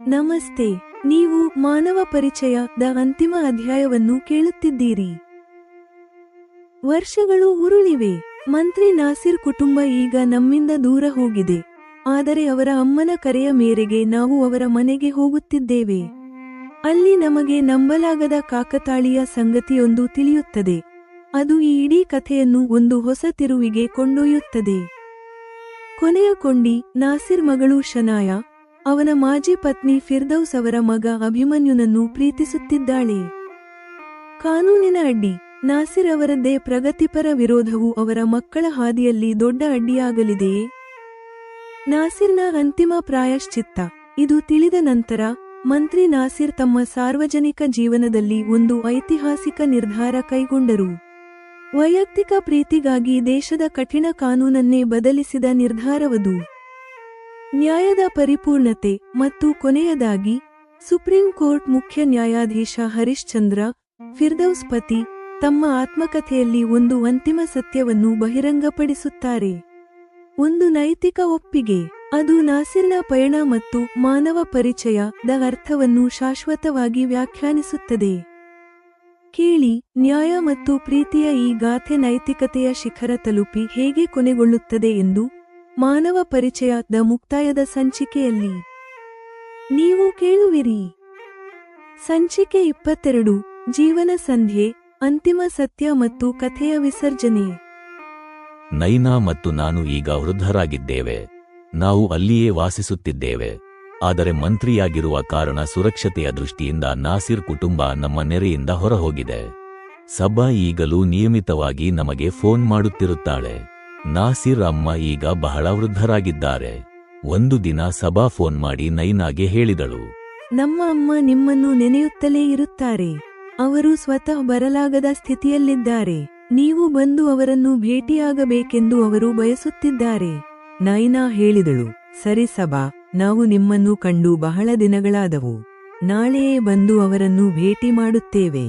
ನಮಸ್ತೆ. ನೀವು ಮಾನವ ಪರಿಚಯದ ಅಂತಿಮ ಅಧ್ಯಾಯವನ್ನು ಕೇಳುತ್ತಿದ್ದೀರಿ. ವರ್ಷಗಳು ಉರುಳಿವೆ. ಮಂತ್ರಿ ನಾಸಿರ್ ಕುಟುಂಬ ಈಗ ನಮ್ಮಿಂದ ದೂರ ಹೋಗಿದೆ. ಆದರೆ ಅವರ ಅಮ್ಮನ ಕರೆಯ ಮೇರೆಗೆ ನಾವು ಅವರ ಮನೆಗೆ ಹೋಗುತ್ತಿದ್ದೇವೆ. ಅಲ್ಲಿ ನಮಗೆ ನಂಬಲಾಗದ ಕಾಕತಾಳೀಯ ಸಂಗತಿಯೊಂದು ತಿಳಿಯುತ್ತದೆ. ಅದು ಈ ಇಡೀ ಕಥೆಯನ್ನು ಒಂದು ಹೊಸ ತಿರುವಿಗೆ ಕೊಂಡೊಯ್ಯುತ್ತದೆ. ಕೊನೆಯ ಕೊಂಡಿ ನಾಸಿರ್ ಮಗಳು ಶನಾಯ ಅವನ ಮಾಜಿ ಪತ್ನಿ ಫಿರ್ದೌಸ್ ಅವರ ಮಗ ಅಭಿಮನ್ಯುನನ್ನು ಪ್ರೀತಿಸುತ್ತಿದ್ದಾಳೆ. ಕಾನೂನಿನ ಅಡ್ಡಿ. ನಾಸಿರ್ ಅವರದ್ದೇ ಪ್ರಗತಿಪರ ವಿರೋಧವು ಅವರ ಮಕ್ಕಳ ಹಾದಿಯಲ್ಲಿ ದೊಡ್ಡ ಅಡ್ಡಿಯಾಗಲಿದೆಯೇ? ನಾಸಿರ್ನ ಅಂತಿಮ ಪ್ರಾಯಶ್ಚಿತ್ತ. ಇದು ತಿಳಿದ ನಂತರ ಮಂತ್ರಿ ನಾಸಿರ್ ತಮ್ಮ ಸಾರ್ವಜನಿಕ ಜೀವನದಲ್ಲಿ ಒಂದು ಐತಿಹಾಸಿಕ ನಿರ್ಧಾರ ಕೈಗೊಂಡರು. ವೈಯಕ್ತಿಕ ಪ್ರೀತಿಗಾಗಿ ದೇಶದ ಕಠಿಣ ಕಾನೂನನ್ನೇ ಬದಲಿಸಿದ ನಿರ್ಧಾರವದು. ನ್ಯಾಯದ ಪರಿಪೂರ್ಣತೆ ಮತ್ತು ಕೊನೆಯದಾಗಿ ಸುಪ್ರೀಂ ಕೋರ್ಟ್ ಮುಖ್ಯ ನ್ಯಾಯಾಧೀಶ ಹರಿಶ್ಚಂದ್ರ ಫಿರ್ದೌಸ್ ಪತಿ ತಮ್ಮ ಆತ್ಮಕಥೆಯಲ್ಲಿ ಒಂದು ಅಂತಿಮ ಸತ್ಯವನ್ನು ಬಹಿರಂಗಪಡಿಸುತ್ತಾರೆ. ಒಂದು ನೈತಿಕ ಒಪ್ಪಿಗೆ. ಅದು ನಾಸಿರ್ನ ಪಯಣ ಮತ್ತು ಮಾನವ ಪರಿಚಯದ ಅರ್ಥವನ್ನು ಶಾಶ್ವತವಾಗಿ ವ್ಯಾಖ್ಯಾನಿಸುತ್ತದೆ. ಕೇಳಿ, ನ್ಯಾಯ ಮತ್ತು ಪ್ರೀತಿಯ ಈ ಗಾಥೆ ನೈತಿಕತೆಯ ಶಿಖರ ತಲುಪಿ ಹೇಗೆ ಕೊನೆಗೊಳ್ಳುತ್ತದೆ ಎಂದು ಮಾನವ ಪರಿಚಯದ ಮುಕ್ತಾಯದ ಸಂಚಿಕೆಯಲ್ಲಿ ನೀವು ಕೇಳುವಿರಿ. ಸಂಚಿಕೆ 22, ಜೀವನ ಸಂಧ್ಯೆ, ಅಂತಿಮ ಸತ್ಯ ಮತ್ತು ಕಥೆಯ ವಿಸರ್ಜನೆ. ನೈನಾ ಮತ್ತು ನಾನು ಈಗ ವೃದ್ಧರಾಗಿದ್ದೇವೆ. ನಾವು ಅಲ್ಲಿಯೇ ವಾಸಿಸುತ್ತಿದ್ದೇವೆ. ಆದರೆ ಮಂತ್ರಿಯಾಗಿರುವ ಕಾರಣ ಸುರಕ್ಷತೆಯ ದೃಷ್ಟಿಯಿಂದ ನಾಸಿರ್ ಕುಟುಂಬ ನಮ್ಮ ನೆರೆಯಿಂದ ಹೊರಹೋಗಿದೆ. ಸಬಾ ಈಗಲೂ ನಿಯಮಿತವಾಗಿ ನಮಗೆ ಫೋನ್ ಮಾಡುತ್ತಿರುತ್ತಾಳೆ. ನಾಸಿರ್ ಅಮ್ಮ ಈಗ ಬಹಳ ವೃದ್ಧರಾಗಿದ್ದಾರೆ. ಒಂದು ದಿನ ಸಬಾ ಫೋನ್ ಮಾಡಿ ನೈನಾಗೆ ಹೇಳಿದಳು, ನಮ್ಮ ಅಮ್ಮ ನಿಮ್ಮನ್ನು ನೆನೆಯುತ್ತಲೇ ಇರುತ್ತಾರೆ. ಅವರು ಸ್ವತಃ ಬರಲಾಗದ ಸ್ಥಿತಿಯಲ್ಲಿದ್ದಾರೆ. ನೀವು ಬಂದು ಅವರನ್ನು ಭೇಟಿಯಾಗಬೇಕೆಂದು ಅವರು ಬಯಸುತ್ತಿದ್ದಾರೆ. ನೈನಾ ಹೇಳಿದಳು, ಸರಿ ಸಬಾ, ನಾವು ನಿಮ್ಮನ್ನು ಕಂಡು ಬಹಳ ದಿನಗಳಾದವು. ನಾಳೆಯೇ ಬಂದು ಅವರನ್ನು ಭೇಟಿ ಮಾಡುತ್ತೇವೆ.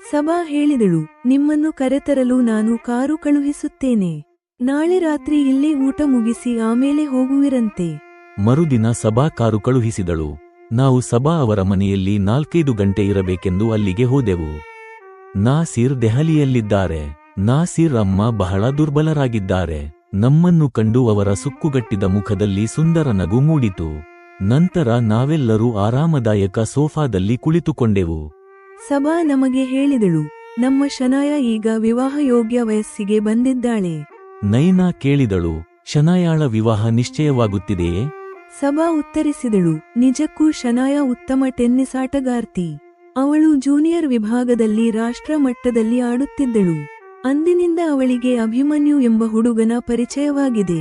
ಸಬಾ ಹೇಳಿದಳು, ನಿಮ್ಮನ್ನು ಕರೆತರಲು ನಾನು ಕಾರು ಕಳುಹಿಸುತ್ತೇನೆ. ನಾಳೆ ರಾತ್ರಿ ಇಲ್ಲೇ ಊಟ ಮುಗಿಸಿ ಆಮೇಲೆ ಹೋಗುವಿರಂತೆ. ಮರುದಿನ ಸಬಾ ಕಾರು ಕಳುಹಿಸಿದಳು. ನಾವು ಸಬಾ ಅವರ ಮನೆಯಲ್ಲಿ 4-5 ಗಂಟೆ ಇರಬೇಕೆಂದು ಅಲ್ಲಿಗೆ ಹೋದೆವು. ನಾಸಿರ್ ದೆಹಲಿಯಲ್ಲಿದ್ದಾರೆ. ನಾಸಿರ್ ಅಮ್ಮ ಬಹಳ ದುರ್ಬಲರಾಗಿದ್ದಾರೆ. ನಮ್ಮನ್ನು ಕಂಡು ಅವರ ಸುಕ್ಕುಗಟ್ಟಿದ ಮುಖದಲ್ಲಿ ಸುಂದರ ನಗು ಮೂಡಿತು. ನಂತರ ನಾವೆಲ್ಲರೂ ಆರಾಮದಾಯಕ ಸೋಫಾದಲ್ಲಿ ಕುಳಿತುಕೊಂಡೆವು. ಸಬಾ ನಮಗೆ ಹೇಳಿದಳು, ನಮ್ಮ ಶನಾಯ ಈಗ ವಿವಾಹಯೋಗ್ಯ ವಯಸ್ಸಿಗೆ ಬಂದಿದ್ದಾಳೆ. ನೈನಾ ಕೇಳಿದಳು, ಶನಾಯಾಳ ವಿವಾಹ ನಿಶ್ಚಯವಾಗುತ್ತಿದೆಯೇ? ಸಬಾ ಉತ್ತರಿಸಿದಳು, ನಿಜಕ್ಕೂ ಶನಾಯ ಉತ್ತಮ ಟೆನ್ನಿಸ್ ಆಟಗಾರ್ತಿ. ಅವಳು ಜೂನಿಯರ್ ವಿಭಾಗದಲ್ಲಿ ರಾಷ್ಟ್ರ ಮಟ್ಟದಲ್ಲಿ ಆಡುತ್ತಿದ್ದಳು. ಅಂದಿನಿಂದ ಅವಳಿಗೆ ಅಭಿಮನ್ಯು ಎಂಬ ಹುಡುಗನ ಪರಿಚಯವಾಗಿದೆ.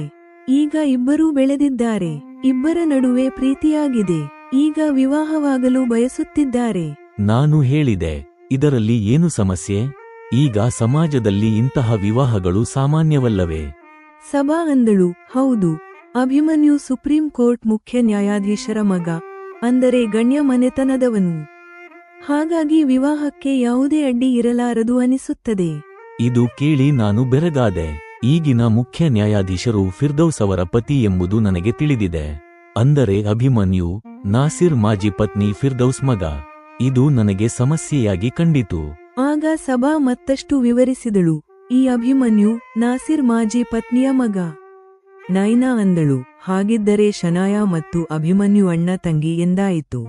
ಈಗ ಇಬ್ಬರೂ ಬೆಳೆದಿದ್ದಾರೆ. ಇಬ್ಬರ ನಡುವೆ ಪ್ರೀತಿಯಾಗಿದೆ. ಈಗ ವಿವಾಹವಾಗಲು ಬಯಸುತ್ತಿದ್ದಾರೆ. ನಾನು ಹೇಳಿದೆ, ಇದರಲ್ಲಿ ಏನು ಸಮಸ್ಯೆ? ಈಗ ಸಮಾಜದಲ್ಲಿ ಇಂತಹ ವಿವಾಹಗಳು ಸಾಮಾನ್ಯವಲ್ಲವೇ? ಸಬಾ ಅಂದಳು, ಹೌದು. ಅಭಿಮನ್ಯು ಸುಪ್ರೀಂ ಕೋರ್ಟ್ ಮುಖ್ಯ ನ್ಯಾಯಾಧೀಶರ ಮಗ, ಅಂದರೆ ಗಣ್ಯ ಮನೆತನದವನು. ಹಾಗಾಗಿ ವಿವಾಹಕ್ಕೆ ಯಾವುದೇ ಅಡ್ಡಿ ಇರಲಾರದು ಅನಿಸುತ್ತದೆ. ಇದು ಕೇಳಿ ನಾನು ಬೆರಗಾದೆ. ಈಗಿನ ಮುಖ್ಯ ನ್ಯಾಯಾಧೀಶರು ಫಿರ್ದೌಸ್ ಅವರ ಪತಿ ಎಂಬುದು ನನಗೆ ತಿಳಿದಿದೆ. ಅಂದರೆ ಅಭಿಮನ್ಯು ನಾಸಿರ್ ಮಾಜಿ ಪತ್ನಿ ಫಿರ್ದೌಸ್ ಮಗ. ಇದು ನನಗೆ ಸಮಸ್ಯೆಯಾಗಿ ಕಂಡಿತು. ಆಗ ಸಬಾ ಮತ್ತಷ್ಟು ವಿವರಿಸಿದಳು, ಈ ಅಭಿಮನ್ಯು ನಾಸಿರ್ ಮಾಜಿ ಪತ್ನಿಯ ಮಗ. ನೈನಾ ಅಂದಳು, ಹಾಗಿದ್ದರೆ ಶನಾಯ ಮತ್ತು ಅಭಿಮನ್ಯು ಅಣ್ಣ ತಂಗಿ ಎಂದಾಯಿತು.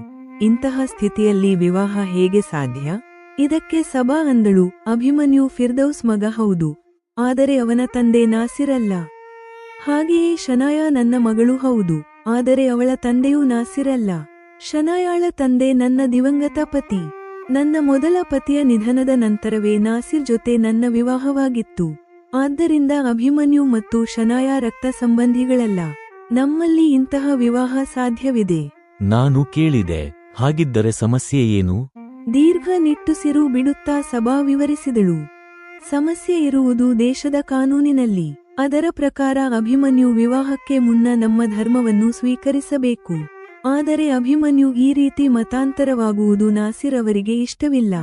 ಇಂತಹ ಸ್ಥಿತಿಯಲ್ಲಿ ವಿವಾಹ ಹೇಗೆ ಸಾಧ್ಯ? ಇದಕ್ಕೆ ಸಬಾ ಅಂದಳು, ಅಭಿಮನ್ಯು ಫಿರ್ದೌಸ್ ಮಗ ಹೌದು, ಆದರೆ ಅವನ ತಂದೆ ನಾಸಿರ್ ಅಲ್ಲ. ಹಾಗೆಯೇ ಶನಾಯ ನನ್ನ ಮಗಳು ಹೌದು, ಆದರೆ ಅವಳ ತಂದೆಯೂ ನಾಸಿರ್ ಅಲ್ಲ. ಶನಾಯಾಳ ತಂದೆ ನನ್ನ ದಿವಂಗತ ಪತಿ. ನನ್ನ ಮೊದಲ ಪತಿಯ ನಿಧನದ ನಂತರವೇ ನಾಸಿರ್ ಜೊತೆ ನನ್ನ ವಿವಾಹವಾಗಿತ್ತು. ಆದ್ದರಿಂದ ಅಭಿಮನ್ಯು ಮತ್ತು ಶನಾಯ ರಕ್ತ ಸಂಬಂಧಿಗಳಲ್ಲ. ನಮ್ಮಲ್ಲಿ ಇಂತಹ ವಿವಾಹ ಸಾಧ್ಯವಿದೆ. ನಾನು ಕೇಳಿದೆ, ಹಾಗಿದ್ದರೆ ಸಮಸ್ಯೆ ಏನು? ದೀರ್ಘ ನಿಟ್ಟುಸಿರು ಬಿಡುತ್ತಾ ಸಬಾ ವಿವರಿಸಿದಳು, ಸಮಸ್ಯೆ ಇರುವುದು ದೇಶದ ಕಾನೂನಿನಲ್ಲಿ. ಅದರ ಪ್ರಕಾರ ಅಭಿಮನ್ಯು ವಿವಾಹಕ್ಕೆ ಮುನ್ನ ನಮ್ಮ ಧರ್ಮವನ್ನು ಸ್ವೀಕರಿಸಬೇಕು. ಆದರೆ ಅಭಿಮನ್ಯು ಈ ರೀತಿ ಮತಾಂತರವಾಗುವುದು ನಾಸಿರ್ ಅವರಿಗೆ ಇಷ್ಟವಿಲ್ಲ.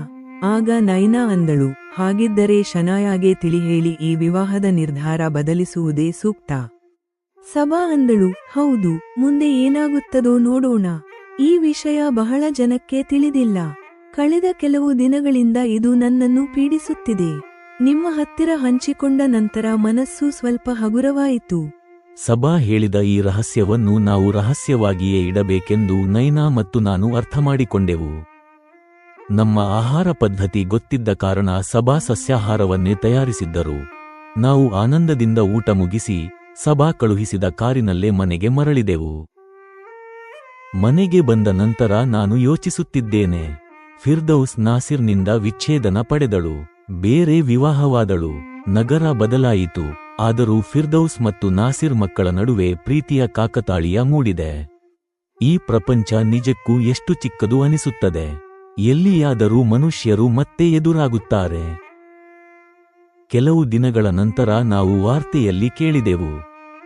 ಆಗ ನೈನಾ ಅಂದಳು, ಹಾಗಿದ್ದರೆ ಶನಾಯಾಗೆ ತಿಳಿಹೇಳಿ ಈ ವಿವಾಹದ ನಿರ್ಧಾರ ಬದಲಿಸುವುದೇ ಸೂಕ್ತ. ಸಬಾ ಅಂದಳು, ಹೌದು, ಮುಂದೆ ಏನಾಗುತ್ತದೋ ನೋಡೋಣ. ಈ ವಿಷಯ ಬಹಳ ಜನಕ್ಕೆ ತಿಳಿದಿಲ್ಲ. ಕಳೆದ ಕೆಲವು ದಿನಗಳಿಂದ ಇದು ನನ್ನನ್ನು ಪೀಡಿಸುತ್ತಿದೆ. ನಿಮ್ಮ ಹತ್ತಿರ ಹಂಚಿಕೊಂಡ ನಂತರ ಮನಸ್ಸು ಸ್ವಲ್ಪ ಹಗುರವಾಯಿತು. ಸಬಾ ಹೇಳಿದ ಈ ರಹಸ್ಯವನ್ನು ನಾವು ರಹಸ್ಯವಾಗಿಯೇ ಇಡಬೇಕೆಂದು ನೈನಾ ಮತ್ತು ನಾನು ಅರ್ಥಮಾಡಿಕೊಂಡೆವು. ನಮ್ಮ ಆಹಾರ ಪದ್ಧತಿ ಗೊತ್ತಿದ್ದ ಕಾರಣ ಸಬಾ ಸಸ್ಯಾಹಾರವನ್ನೇ ತಯಾರಿಸಿದ್ದರು. ನಾವು ಆನಂದದಿಂದ ಊಟ ಮುಗಿಸಿ ಸಬಾ ಕಳುಹಿಸಿದ ಕಾರಿನಲ್ಲೇ ಮನೆಗೆ ಮರಳಿದೆವು. ಮನೆಗೆ ಬಂದ ನಂತರ ನಾನು ಯೋಚಿಸುತ್ತಿದ್ದೇನೆ. ಫಿರ್ದೌಸ್ ನಾಸಿರ್ನಿಂದ ವಿಚ್ಛೇದನ ಪಡೆದಳು, ಬೇರೆ ವಿವಾಹವಾದಳು, ನಗರ ಬದಲಾಯಿತು. ಆದರೂ ಫಿರ್ದೌಸ್ ಮತ್ತು ನಾಸಿರ್ ಮಕ್ಕಳ ನಡುವೆ ಪ್ರೀತಿಯ ಕಾಕತಾಳೀಯ ಮೂಡಿದೆ. ಈ ಪ್ರಪಂಚ ನಿಜಕ್ಕೂ ಎಷ್ಟು ಚಿಕ್ಕದು ಅನಿಸುತ್ತದೆ. ಎಲ್ಲಿಯಾದರೂ ಮನುಷ್ಯರು ಮತ್ತೆ ಎದುರಾಗುತ್ತಾರೆ. ಕೆಲವು ದಿನಗಳ ನಂತರ ನಾವು ವಾರ್ತೆಯಲ್ಲಿ ಕೇಳಿದೆವು.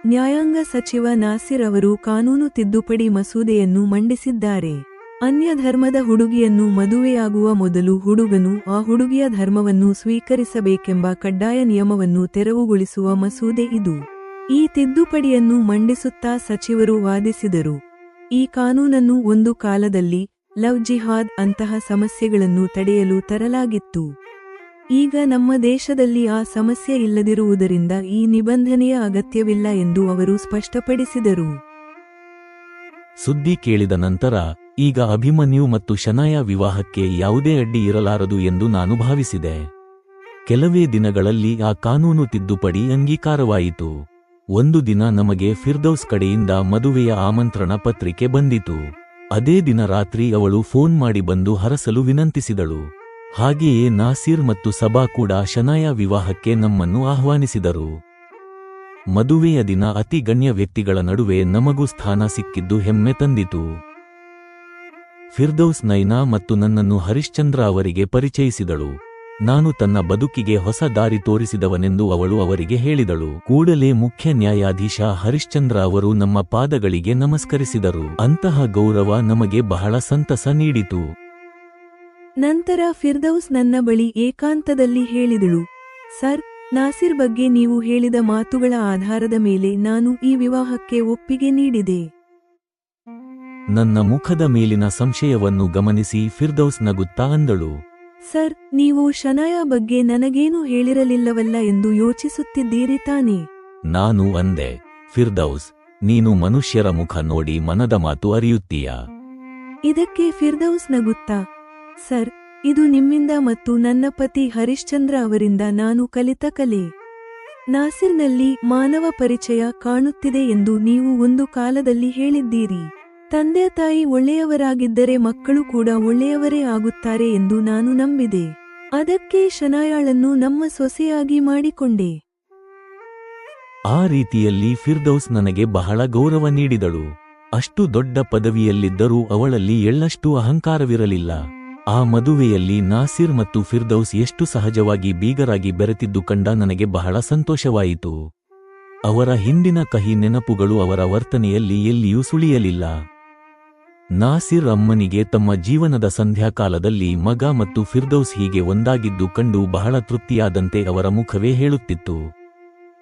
ನ್ಯಾಯಾಂಗ ಸಚಿವ ನಾಸಿರ್ ಅವರು ಕಾನೂನು ತಿದ್ದುಪಡಿ ಮಸೂದೆಯನ್ನು ಮಂಡಿಸಿದ್ದಾರೆ. ಅನ್ಯ ಧರ್ಮದ ಹುಡುಗಿಯನ್ನು ಮದುವೆಯಾಗುವ ಮೊದಲು ಹುಡುಗನು ಆ ಹುಡುಗಿಯ ಧರ್ಮವನ್ನು ಸ್ವೀಕರಿಸಬೇಕೆಂಬ ಕಡ್ಡಾಯ ನಿಯಮವನ್ನು ತೆರವುಗೊಳಿಸುವ ಮಸೂದೆ ಇದು. ಈ ತಿದ್ದುಪಡಿಯನ್ನು ಮಂಡಿಸುತ್ತಾ ಸಚಿವರು ವಾದಿಸಿದರು. ಈ ಕಾನೂನನ್ನು ಒಂದು ಕಾಲದಲ್ಲಿ ಲವ್ ಜಿಹಾದ್ ಅಂತಹ ಸಮಸ್ಯೆಗಳನ್ನು ತಡೆಯಲು ತರಲಾಗಿತ್ತು. ಈಗ ನಮ್ಮ ದೇಶದಲ್ಲಿ ಆ ಸಮಸ್ಯೆ ಇಲ್ಲದಿರುವುದರಿಂದ ಈ ನಿಬಂಧನೆಯ ಅಗತ್ಯವಿಲ್ಲ ಎಂದು ಅವರು ಸ್ಪಷ್ಟಪಡಿಸಿದರು. ಸುದ್ದಿ ಕೇಳಿದ ನಂತರ ಈಗ ಅಭಿಮನ್ಯು ಮತ್ತು ಶನಾಯಾ ವಿವಾಹಕ್ಕೆ ಯಾವುದೇ ಅಡ್ಡಿ ಇರಲಾರದು ಎಂದು ನಾನು ಭಾವಿಸಿದೆ. ಕೆಲವೇ ದಿನಗಳಲ್ಲಿ ಆ ಕಾನೂನು ತಿದ್ದುಪಡಿ ಅಂಗೀಕಾರವಾಯಿತು. ಒಂದು ದಿನ ನಮಗೆ ಫಿರ್ದೌಸ್ ಕಡೆಯಿಂದ ಮದುವೆಯ ಆಮಂತ್ರಣ ಪತ್ರಿಕೆ ಬಂದಿತು. ಅದೇ ದಿನ ರಾತ್ರಿ ಅವಳು ಫೋನ್ ಮಾಡಿ ಬಂದು ಹರಸಲು ವಿನಂತಿಸಿದಳು. ಹಾಗೆಯೇ ನಾಸಿರ್ ಮತ್ತು ಸಬಾ ಕೂಡ ಶನಾಯಾ ವಿವಾಹಕ್ಕೆ ನಮ್ಮನ್ನು ಆಹ್ವಾನಿಸಿದರು. ಮದುವೆಯ ದಿನ ಅತಿ ಗಣ್ಯ ವ್ಯಕ್ತಿಗಳ ನಡುವೆ ನಮಗೂ ಸ್ಥಾನ ಸಿಕ್ಕಿದ್ದು ಹೆಮ್ಮೆ ತಂದಿತು. ಫಿರ್ದೌಸ್ ನೈನಾ ಮತ್ತು ನನ್ನನ್ನು ಹರಿಶ್ಚಂದ್ರ ಅವರಿಗೆ ಪರಿಚಯಿಸಿದಳು. ನಾನು ತನ್ನ ಬದುಕಿಗೆ ಹೊಸ ದಾರಿ ತೋರಿಸಿದವನೆಂದು ಅವಳು ಅವರಿಗೆ ಹೇಳಿದಳು. ಕೂಡಲೇ ಮುಖ್ಯ ನ್ಯಾಯಾಧೀಶ ಹರಿಶ್ಚಂದ್ರ ಅವರು ನಮ್ಮ ಪಾದಗಳಿಗೆ ನಮಸ್ಕರಿಸಿದರು. ಅಂತಹ ಗೌರವ ನಮಗೆ ಬಹಳ ಸಂತಸ ನೀಡಿತು. ನಂತರ ಫಿರ್ದೌಸ್ ನನ್ನ ಬಳಿ ಏಕಾಂತದಲ್ಲಿ ಹೇಳಿದಳು, ಸರ್, ನಾಸಿರ್ ಬಗ್ಗೆ ನೀವು ಹೇಳಿದ ಮಾತುಗಳ ಆಧಾರದ ಮೇಲೆ ನಾನು ಈ ವಿವಾಹಕ್ಕೆ ಒಪ್ಪಿಗೆ ನೀಡಿದೆ. ನನ್ನ ಮುಖದ ಮೇಲಿನ ಸಂಶಯವನ್ನು ಗಮನಿಸಿ ಫಿರ್ದೌಸ್ ನಗುತ್ತಾ ಅಂದಳು, ಸರ್, ನೀವು ಶನಾಯಾ ಬಗ್ಗೆ ನನಗೇನು ಹೇಳಿರಲಿಲ್ಲವಲ್ಲ ಎಂದು ಯೋಚಿಸುತ್ತಿದ್ದೀರಿ ತಾನೇ? ನಾನು ಅಂದೆ, ಫಿರ್ದೌಸ್, ನೀನು ಮನುಷ್ಯರ ಮುಖ ನೋಡಿ ಮನದ ಮಾತು ಅರಿಯುತ್ತೀಯಾ? ಇದಕ್ಕೆ ಫಿರ್ದೌಸ್ ನಗುತ್ತಾ, ಸರ್, ಇದು ನಿಮ್ಮಿಂದ ಮತ್ತು ನನ್ನ ಪತಿ ಹರಿಶ್ಚಂದ್ರ ಅವರಿಂದ ನಾನು ಕಲಿತ ಕಲೆ. ನಾಸಿರ್ನಲ್ಲಿ ಮಾನವ ಪರಿಚಯ ಕಾಣುತ್ತಿದೆ ಎಂದು ನೀವು ಒಂದು ಕಾಲದಲ್ಲಿ ಹೇಳಿದ್ದೀರಿ. ತಂದೆ ತಾಯಿ ಒಳ್ಳೆಯವರಾಗಿದ್ದರೆ ಮಕ್ಕಳು ಕೂಡ ಒಳ್ಳೆಯವರೇ ಆಗುತ್ತಾರೆ ಎಂದು ನಾನು ನಂಬಿದೆ. ಅದಕ್ಕೆ ಶನಾಯಾಳನ್ನು ನಮ್ಮ ಸೊಸೆಯಾಗಿ ಮಾಡಿಕೊಂಡೆ. ಆ ರೀತಿಯಲ್ಲಿ ಫಿರ್ದೌಸ್ ನನಗೆ ಬಹಳ ಗೌರವ ನೀಡಿದಳು. ಅಷ್ಟು ದೊಡ್ಡ ಪದವಿಯಲ್ಲಿದ್ದರೂ ಅವಳಲ್ಲಿ ಎಳ್ಳಷ್ಟು ಅಹಂಕಾರವಿರಲಿಲ್ಲ. ಆ ಮದುವೆಯಲ್ಲಿ ನಾಸಿರ್ ಮತ್ತು ಫಿರ್ದೌಸ್ ಎಷ್ಟು ಸಹಜವಾಗಿ ಬೀಗರಾಗಿ ಬೆರೆತಿದ್ದು ಕಂಡ ನನಗೆ ಬಹಳ ಸಂತೋಷವಾಯಿತು. ಅವರ ಹಿಂದಿನ ಕಹಿ ನೆನಪುಗಳು ಅವರ ವರ್ತನೆಯಲ್ಲಿ ಎಲ್ಲಿಯೂ ಸುಳಿಯಲಿಲ್ಲ. ನಾಸಿರ್ ಅಮ್ಮನಿಗೆ ತಮ್ಮ ಜೀವನದ ಸಂಧ್ಯಾಕಾಲದಲ್ಲಿ ಮಗ ಮತ್ತು ಫಿರ್ದೌಸ್ ಹೀಗೆ ಒಂದಾಗಿದ್ದು ಕಂಡು ಬಹಳ ತೃಪ್ತಿಯಾದಂತೆ ಅವರ ಮುಖವೇ ಹೇಳುತ್ತಿತ್ತು.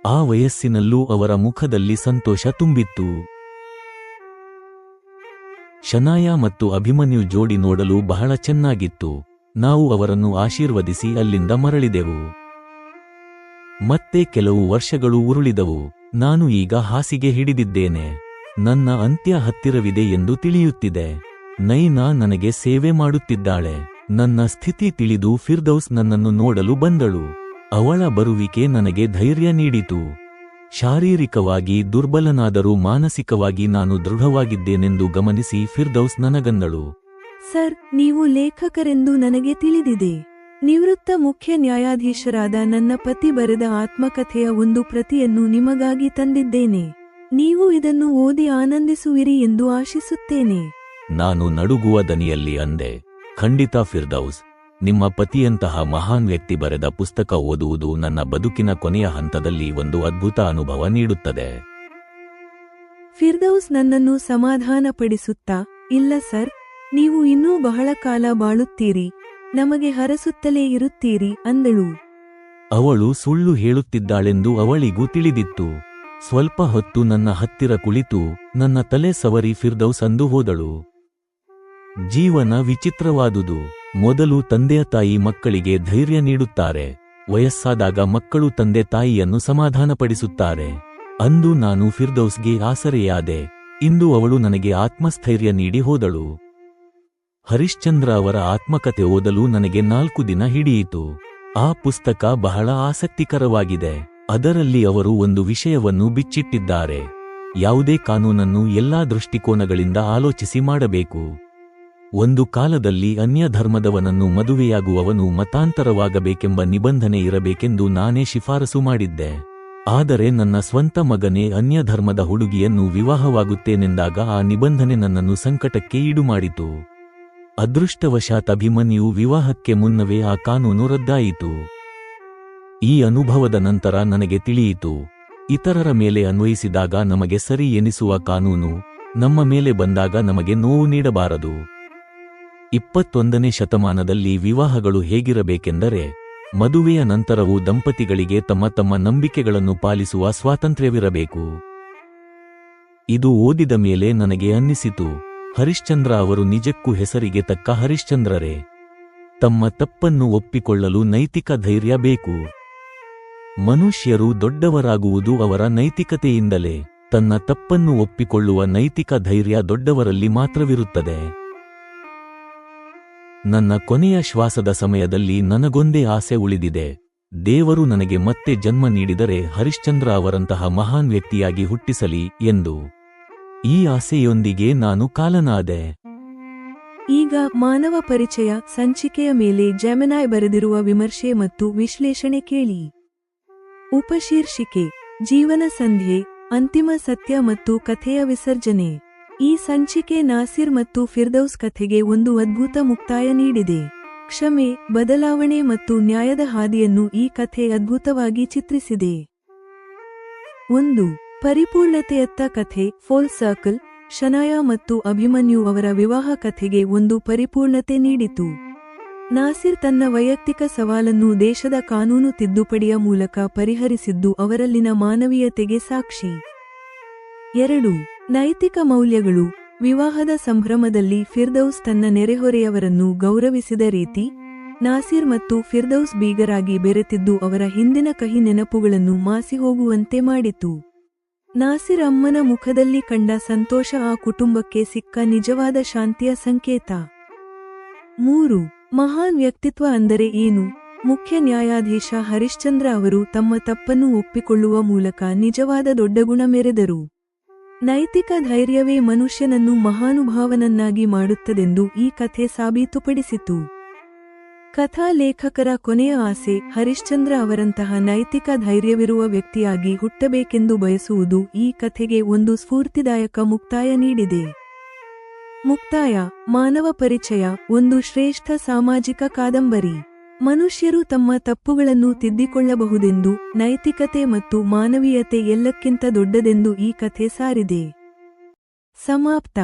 ಆ ವಯಸ್ಸಿನಲ್ಲೂ ಅವರ ಮುಖದಲ್ಲಿ ಸಂತೋಷ ತುಂಬಿತ್ತು. ಶನಾಯಾ ಮತ್ತು ಅಭಿಮನ್ಯು ಜೋಡಿ ನೋಡಲು ಬಹಳ ಚೆನ್ನಾಗಿತ್ತು. ನಾವು ಅವರನ್ನು ಆಶೀರ್ವದಿಸಿ ಅಲ್ಲಿಂದ ಮರಳಿದೆವು. ಮತ್ತೆ ಕೆಲವು ವರ್ಷಗಳು ಉರುಳಿದವು. ನಾನು ಈಗ ಹಾಸಿಗೆ ಹಿಡಿದಿದ್ದೇನೆ. ನನ್ನ ಅಂತ್ಯ ಹತ್ತಿರವಿದೆ ಎಂದು ತಿಳಿಯುತ್ತಿದೆ. ನೈನಾ ನನಗೆ ಸೇವೆ ಮಾಡುತ್ತಿದ್ದಾಳೆ. ನನ್ನ ಸ್ಥಿತಿ ತಿಳಿದು ಫಿರ್ದೌಸ್ ನನ್ನನ್ನು ನೋಡಲು ಬಂದಳು. ಅವಳ ಬರುವಿಕೆ ನನಗೆ ಧೈರ್ಯ ನೀಡಿತು. ಶಾರೀರಿಕವಾಗಿ ದುರ್ಬಲನಾದರೂ ಮಾನಸಿಕವಾಗಿ ನಾನು ದೃಢವಾಗಿದ್ದೇನೆಂದು ಗಮನಿಸಿ ಫಿರ್ದೌಸ್ ನನಗಂದಳು, ಸರ್, ನೀವು ಲೇಖಕರೆಂದು ನನಗೆ ತಿಳಿದಿದೆ. ನಿವೃತ್ತ ಮುಖ್ಯ ನ್ಯಾಯಾಧೀಶರಾದ ನನ್ನ ಪತಿ ಬರೆದ ಆತ್ಮಕಥೆಯ ಒಂದು ಪ್ರತಿಯನ್ನು ನಿಮಗಾಗಿ ತಂದಿದ್ದೇನೆ. ನೀವು ಇದನ್ನು ಓದಿ ಆನಂದಿಸುವಿರಿ ಎಂದು ಆಶಿಸುತ್ತೇನೆ. ನಾನು ನಡುಗುವ ದನಿಯಲ್ಲಿ ಅಂದೆ, ಖಂಡಿತ ಫಿರ್ದೌಸ್, ನಿಮ್ಮ ಪತಿಯಂತಹ ಮಹಾನ್ ವ್ಯಕ್ತಿ ಬರೆದ ಪುಸ್ತಕ ಓದುವುದು ನನ್ನ ಬದುಕಿನ ಕೊನೆಯ ಹಂತದಲ್ಲಿ ಒಂದು ಅದ್ಭುತ ಅನುಭವ ನೀಡುತ್ತದೆ. ಫಿರ್ದೌಸ್ ನನ್ನನ್ನು ಸಮಾಧಾನಪಡಿಸುತ್ತಾ, ಇಲ್ಲ ಸರ್, ನೀವು ಇನ್ನೂ ಬಹಳ ಕಾಲ ಬಾಳುತ್ತೀರಿ, ನಮಗೆ ಹರಸುತ್ತಲೇ ಇರುತ್ತೀರಿ ಅಂದಳು. ಅವಳು ಸುಳ್ಳು ಹೇಳುತ್ತಿದ್ದಾಳೆಂದು ಅವಳಿಗೂ ತಿಳಿದಿತ್ತು. ಸ್ವಲ್ಪ ಹೊತ್ತು ನನ್ನ ಹತ್ತಿರ ಕುಳಿತು ನನ್ನ ತಲೆ ಸವರಿ ಫಿರ್ದೌಸ್ ಅಂದು ಹೋದಳು, ಜೀವನ ವಿಚಿತ್ರವಾದುದು. ಮೊದಲು ತಂದೆಯ ತಾಯಿ ಮಕ್ಕಳಿಗೆ ಧೈರ್ಯ ನೀಡುತ್ತಾರೆ. ವಯಸ್ಸಾದಾಗ ಮಕ್ಕಳು ತಂದೆ ತಾಯಿಯನ್ನು ಸಮಾಧಾನಪಡಿಸುತ್ತಾರೆ. ಅಂದು ನಾನು ಫಿರ್ದೌಸ್ಗೆ ಆಸರೆಯಾದೆ. ಇಂದು ಅವಳು ನನಗೆ ಆತ್ಮಸ್ಥೈರ್ಯ ನೀಡಿ ಹೋದಳು. ಹರಿಶ್ಚಂದ್ರ ಅವರ ಆತ್ಮಕತೆ ಓದಲು ನನಗೆ 4 ದಿನ ಹಿಡಿಯಿತು. ಆ ಪುಸ್ತಕ ಬಹಳ ಆಸಕ್ತಿಕರವಾಗಿದೆ. ಅದರಲ್ಲಿ ಅವರು ಒಂದು ವಿಷಯವನ್ನು ಬಿಚ್ಚಿಟ್ಟಿದ್ದಾರೆ. ಯಾವುದೇ ಕಾನೂನನ್ನು ಎಲ್ಲಾ ದೃಷ್ಟಿಕೋನಗಳಿಂದ ಆಲೋಚಿಸಿ ಮಾಡಬೇಕು. ಒಂದು ಕಾಲದಲ್ಲಿ ಅನ್ಯ ಧರ್ಮದವನನ್ನು ಮದುವೆಯಾಗುವವನು ಮತಾಂತರವಾಗಬೇಕೆಂಬ ನಿಬಂಧನೆ ಇರಬೇಕೆಂದು ನಾನೇ ಶಿಫಾರಸು ಮಾಡಿದ್ದೆ. ಆದರೆ ನನ್ನ ಸ್ವಂತ ಮಗನೇ ಅನ್ಯ ಧರ್ಮದ ಹುಡುಗಿಯನ್ನು ವಿವಾಹವಾಗುತ್ತೇನೆಂದಾಗ ಆ ನಿಬಂಧನೆ ನನ್ನನ್ನು ಸಂಕಟಕ್ಕೆ ಈಡುಮಾಡಿತು. ಅದೃಷ್ಟವಶಾತ್ ಅಭಿಮನ್ಯು ವಿವಾಹಕ್ಕೆ ಮುನ್ನವೇ ಆ ಕಾನೂನು ರದ್ದಾಯಿತು. ಈ ಅನುಭವದ ನಂತರ ನನಗೆ ತಿಳಿಯಿತು, ಇತರರ ಮೇಲೆ ಅನ್ವಯಿಸಿದಾಗ ನಮಗೆ ಸರಿ ಎನಿಸುವ ಕಾನೂನು ನಮ್ಮ ಮೇಲೆ ಬಂದಾಗ ನಮಗೆ ನೋವು ನೀಡಬಾರದು. 21ನೇ ಶತಮಾನದಲ್ಲಿ ವಿವಾಹಗಳು ಹೇಗಿರಬೇಕೆಂದರೆ, ಮದುವೆಯ ನಂತರವೂ ದಂಪತಿಗಳಿಗೆ ತಮ್ಮ ತಮ್ಮ ನಂಬಿಕೆಗಳನ್ನು ಪಾಲಿಸುವ ಸ್ವಾತಂತ್ರ್ಯವಿರಬೇಕು. ಇದು ಓದಿದ ಮೇಲೆ ನನಗೆ ಅನ್ನಿಸಿತು, ಹರಿಶ್ಚಂದ್ರ ಅವರು ನಿಜಕ್ಕೂ ಹೆಸರಿಗೆ ತಕ್ಕ ಹರಿಶ್ಚಂದ್ರರೇ. ತಮ್ಮ ತಪ್ಪನ್ನು ಒಪ್ಪಿಕೊಳ್ಳಲು ನೈತಿಕ ಧೈರ್ಯ ಬೇಕು. ಮನುಷ್ಯರು ದೊಡ್ಡವರಾಗುವುದು ಅವರ ನೈತಿಕತೆಯಿಂದಲೇ. ತನ್ನ ತಪ್ಪನ್ನು ಒಪ್ಪಿಕೊಳ್ಳುವ ನೈತಿಕ ಧೈರ್ಯ ದೊಡ್ಡವರಲ್ಲಿ ಮಾತ್ರವಿರುತ್ತದೆ. ನನ್ನ ಕೊನೆಯ ಶ್ವಾಸದ ಸಮಯದಲ್ಲಿ ನನಗೊಂದೇ ಆಸೆ ಉಳಿದಿದೆ. ದೇವರು ನನಗೆ ಮತ್ತೆ ಜನ್ಮ ನೀಡಿದರೆ ಹರಿಶ್ಚಂದ್ರ ಅವರಂತಹ ಮಹಾನ್ ವ್ಯಕ್ತಿಯಾಗಿ ಹುಟ್ಟಿಸಲಿ ಎಂದು. ಈ ಆಸೆಯೊಂದಿಗೆ ನಾನು ಕಾಲನಾದೆ. ಈಗ ಮಾನವ ಪರಿಚಯ ಸಂಚಿಕೆಯ ಮೇಲೆ ಜೆಮಿನಾಯ್ ಬರೆದಿರುವ ವಿಮರ್ಶೆ ಮತ್ತು ವಿಶ್ಲೇಷಣೆ ಕೇಳಿ. ಉಪಶೀರ್ಷಿಕೆ: ಜೀವನ ಸಂಧ್ಯೆ, ಅಂತಿಮ ಸತ್ಯ ಮತ್ತು ಕಥೆಯ ವಿಸರ್ಜನೆ. ಈ ಸಂಚಿಕೆ ನಾಸಿರ್ ಮತ್ತು ಫಿರ್ದೌಸ್ ಕಥೆಗೆ ಒಂದು ಅದ್ಭುತ ಮುಕ್ತಾಯ ನೀಡಿದೆ. ಕ್ಷಮೆ, ಬದಲಾವಣೆ ಮತ್ತು ನ್ಯಾಯದ ಹಾದಿಯನ್ನು ಈ ಕಥೆ ಅದ್ಭುತವಾಗಿ ಚಿತ್ರಿಸಿದೆ. 1. ಪರಿಪೂರ್ಣತೆಯತ್ತ ಕಥೆ. Full circle. ಶನಾಯಾ ಮತ್ತು ಅಭಿಮನ್ಯು ಅವರ ವಿವಾಹ ಕಥೆಗೆ ಒಂದು ಪರಿಪೂರ್ಣತೆ ನೀಡಿತು. ನಾಸಿರ್ ತನ್ನ ವೈಯಕ್ತಿಕ ಸವಾಲನ್ನು ದೇಶದ ಕಾನೂನು ತಿದ್ದುಪಡಿಯ ಮೂಲಕ ಪರಿಹರಿಸಿದ್ದು ಅವರಲ್ಲಿನ ಮಾನವೀಯತೆಗೆ ಸಾಕ್ಷಿ. 2. ನೈತಿಕ ಮೌಲ್ಯಗಳು. ವಿವಾಹದ ಸಂಭ್ರಮದಲ್ಲಿ ಫಿರ್ದೌಸ್ ತನ್ನ ನೆರೆಹೊರೆಯವರನ್ನು ಗೌರವಿಸಿದ ರೀತಿ, ನಾಸಿರ್ ಮತ್ತು ಫಿರ್ದೌಸ್ ಬೀಗರಾಗಿ ಬೆರೆತಿದ್ದು ಅವರ ಹಿಂದಿನ ಕಹಿ ನೆನಪುಗಳನ್ನು ಮಾಸಿಹೋಗುವಂತೆ ಮಾಡಿತು. ನಾಸಿರ್ ಅಮ್ಮನ ಮುಖದಲ್ಲಿ ಕಂಡ ಸಂತೋಷ ಆ ಕುಟುಂಬಕ್ಕೆ ಸಿಕ್ಕ ನಿಜವಾದ ಶಾಂತಿಯ ಸಂಕೇತ. 3. ಮಹಾನ್ ವ್ಯಕ್ತಿತ್ವ ಅಂದರೆ ಏನು. ಮುಖ್ಯ ನ್ಯಾಯಾಧೀಶ ಹರಿಶ್ಚಂದ್ರ ಅವರು ತಮ್ಮ ತಪ್ಪನ್ನು ಒಪ್ಪಿಕೊಳ್ಳುವ ಮೂಲಕ ನಿಜವಾದ ದೊಡ್ಡ ಗುಣ ಮೆರೆದರು. ನೈತಿಕ ಧೈರ್ಯವೇ ಮನುಷ್ಯನನ್ನು ಮಹಾನುಭಾವನನ್ನಾಗಿ ಮಾಡುತ್ತದೆಂದು ಈ ಕಥೆ ಸಾಬೀತುಪಡಿಸಿತು. ಕಥಾ ಲೇಖಕರ ಕೊನೆಯ ಆಸೆ ಹರಿಶ್ಚಂದ್ರ ಅವರಂತಹ ನೈತಿಕ ಧೈರ್ಯವಿರುವ ವ್ಯಕ್ತಿಯಾಗಿ ಹುಟ್ಟಬೇಕೆಂದು ಬಯಸುವುದು ಈ ಕಥೆಗೆ ಒಂದು ಸ್ಫೂರ್ತಿದಾಯಕ ಮುಕ್ತಾಯ ನೀಡಿದೆ. ಮುಕ್ತಾಯ: ಮಾನವ ಪರಿಚಯ ಒಂದು ಶ್ರೇಷ್ಠ ಸಾಮಾಜಿಕ ಕಾದಂಬರಿ. ಮನುಷ್ಯರು ತಮ್ಮ ತಪ್ಪುಗಳನ್ನು ತಿದ್ದಿಕೊಳ್ಳಬಹುದೆಂದು, ನೈತಿಕತೆ ಮತ್ತು ಮಾನವೀಯತೆ ಎಲ್ಲಕ್ಕಿಂತ ದೊಡ್ಡದೆಂದು ಈ ಕಥೆ ಸಾರಿದೆ. ಸಮಾಪ್ತ.